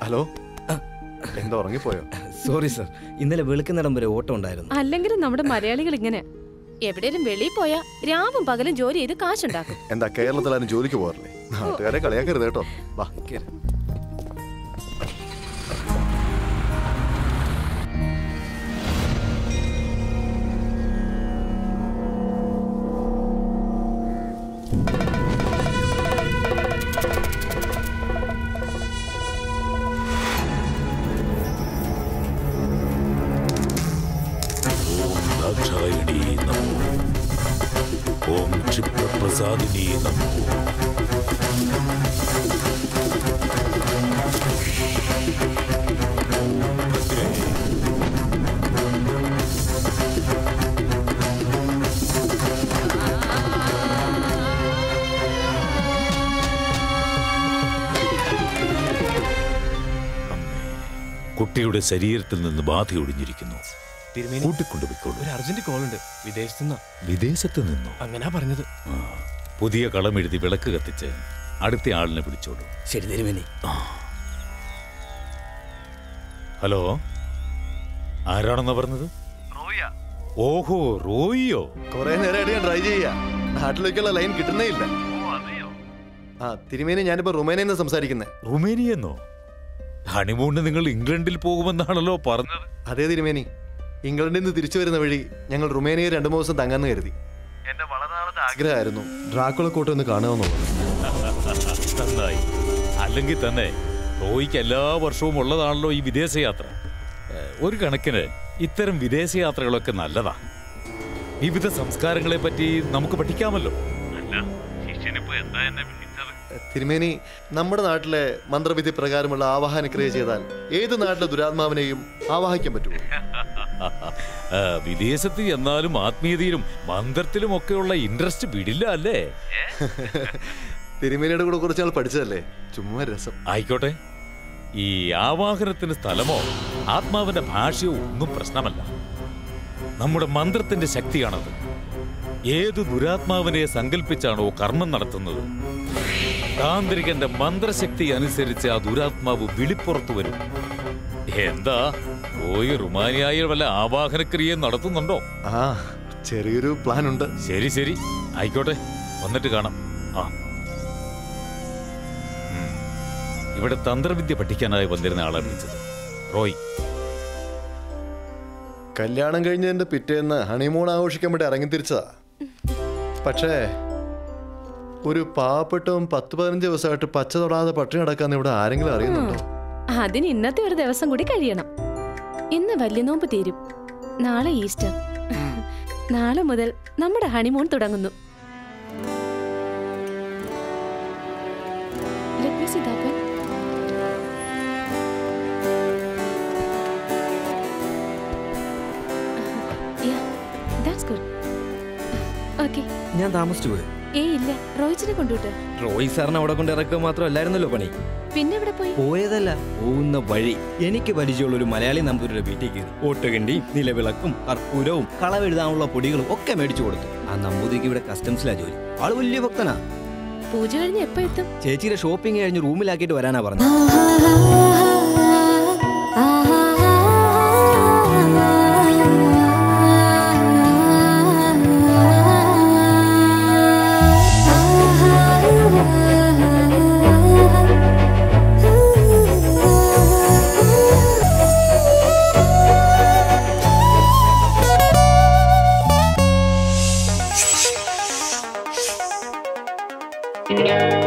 Hello, എന്താ ഉറങ്ങിപ്പോയോ? Sorry sir, ഇന്നലെ വെളുക്കുന്നിടം വരെ ഓട്ടം ഉണ്ടായിരുന്നു. അല്ലെങ്കിലും നമ്മുടെ മലയാളികൾ ഇങ്ങനെ എവിടെയും വെളിയിൽ പോയാ രാവും പകലും ജോലി ചെയ്ത് കാശുണ്ടാക്കും. എന്താ കേരളത്തിലാരും ജോലിക്ക് പോകാറില്ലേ? നാട്ടുകാരെ കളിയാക്കരുത് കേട്ടോ. വാ. ओम क्षिप्रप्रसादिनी नमो। കുട്ടിയുടെ ശരീരത്തിൽ നിന്ന് ബാധ ഒടിഞ്ഞിരിക്കുന്നു. വിദേശത്ത് നിന്നോ? അങ്ങനെ പറഞ്ഞത്. പുതിയ കളം എഴുതി വിളക്ക് കത്തിച്ച് അടുത്ത ആളിനെ വിളിച്ചോളൂ. ശരി തിരുമേനി. ഹലോ, ആരാണെന്നാ പറഞ്ഞത്? ഓഹോ, റോയിയോ? കുറെ നേരമായിട്ട് ഞാൻ ട്രൈ ചെയ്യാ, നാട്ടിലേക്കുള്ള ലൈൻ കിട്ടുന്നേ ഇല്ല. തിരുമേനി, ഞാനിപ്പോ റുമേനിയിൽ നിന്ന് സംസാരിക്കുന്നത്. റുമേനിയെന്നോ? ഹണിമൂണിന് നിങ്ങൾ ഇംഗ്ലണ്ടിൽ പോകുമെന്നാണല്ലോ പറഞ്ഞത്. അതേ തിരുമേനി, ഇംഗ്ലണ്ടിൽ നിന്ന് തിരിച്ചു വരുന്ന വഴി ഞങ്ങൾ റുമേനിയയിൽ 2 ദിവസം തങ്ങാന്ന് കരുതി. എന്റെ വളരെ നാളത്തെ ആഗ്രഹമായിരുന്നു ഡ്രാക്കുള കോട്ട ഒന്ന് കാണുമെന്നുള്ളത്. നന്നായി. അല്ലെങ്കിൽ തന്നെ റോയിക്ക് എല്ലാ വർഷവും ഉള്ളതാണല്ലോ ഈ വിദേശയാത്ര. ഒരു കണക്കിന് ഇത്തരം വിദേശയാത്രകളൊക്കെ നല്ലതാ. വിവിധ സംസ്കാരങ്ങളെ പറ്റി നമുക്ക് പഠിക്കാമല്ലോ. തിരുമേനി, നമ്മുടെ നാട്ടിലെ മന്ത്രവിധി പ്രകാരമുള്ള ആവാഹന ക്രിയ ചെയ്താൽ ഏത് നാട്ടിലെ ദുരാത്മാവിനെയും ആവാഹിക്കാൻ പറ്റുമോ? വിദേശത്ത് എന്നാലും ആത്മീയതയിലും മന്ത്രത്തിലും ഒക്കെയുള്ള ഇൻട്രസ്റ്റ് വിടില്ല അല്ലേ? തിരുമേനിയുടെ കൂടെ കുറച്ച് നാൾ പഠിച്ചതല്ലേ, ചുമ്മാ രസം. ആയിക്കോട്ടെ, ഈ ആവാഹനത്തിന് സ്ഥലമോ ആത്മാവിന്റെ ഭാഷയോ ഒന്നും പ്രശ്നമല്ല. നമ്മുടെ മന്ത്രത്തിന്റെ ശക്തിയാണത്. ഏതു ദുരാത്മാവിനെ സങ്കല്പിച്ചാണോ കർമ്മം നടത്തുന്നത്, താന്ത്രികന്റെ മന്ത്രശക്തി അനുസരിച്ച് ആ ദുരാത്മാവ് വിളിപ്പുറത്തു വരും. എന്താ പോയി റുമാനിയായി വല്ല ആവാഹനക്രിയ നടത്തുന്നുണ്ടോ? ചെറിയൊരു പ്ലാൻ ഉണ്ട്. ശരി ശരി, ആയിക്കോട്ടെ, വന്നിട്ട് കാണാം. ഇവിടെ തന്ത്രവിദ്യ പഠിക്കാനായി വന്നിരുന്ന ആളെ വിളിച്ചത് റോയ്. കല്യാണം കഴിഞ്ഞതിന്റെ പിറ്റേന്ന് ഹണിമൂൺ ആഘോഷിക്കാൻ വേണ്ടി ഇറങ്ങി തിരിച്ചതാ. പക്ഷേ ഒരു പാവപ്പെട്ടവും 10-15 ദിവസമായിട്ട് പച്ച തൊടാതെ പട്ടിണി കിടക്കാന്ന് ഇവിടെ ആരെങ്കിലും അറിയുന്നുണ്ടോ? അതിന് ഇന്നത്തെ ഒരു ദിവസം കൂടി കഴിയണം. ഇന്ന് വലിയ നോമ്പ് തീരും, നാളെ ഈസ്റ്റർ. നാളെ മുതൽ നമ്മുടെ ഹണിമൂൺ തുടങ്ങുന്നു. ഞാൻ താമസിച്ചു പോയി. ഇല്ല, റോയിച്ചിനെ കൊണ്ടുവിട്ട്. റോയ് സാറിനെ അവിടെ കൊണ്ട് ഇറക്കുക മാത്രമല്ലായിരുന്നല്ലോ പണി. പിന്നെ ഇവിടെ പോയി പോയതല്ല, പോകുന്ന വഴി എനിക്ക് പരിചയമുള്ള ഒരു മലയാളി നമ്പൂരിയുടെ വീട്ടിൽ കയറി ഓട്ടുകണ്ടിയും നിലവിളക്കും കർപ്പൂരവും കളവെഴുതാനുള്ള പൊടികളും ഒക്കെ മേടിച്ചു കൊടുത്തു. ആ നമ്പൂതിരിക്ക് ഇവിടെ കസ്റ്റംസിലാ ജോലി. ആള് വലിയ ഭക്തനാ. പൂജ കഴിഞ്ഞ് എപ്പോ എത്തും? ചേച്ചിയുടെ ഷോപ്പിംഗ് കഴിഞ്ഞ് റൂമിലാക്കിയിട്ട് വരാനാ പറഞ്ഞത്. Yeah.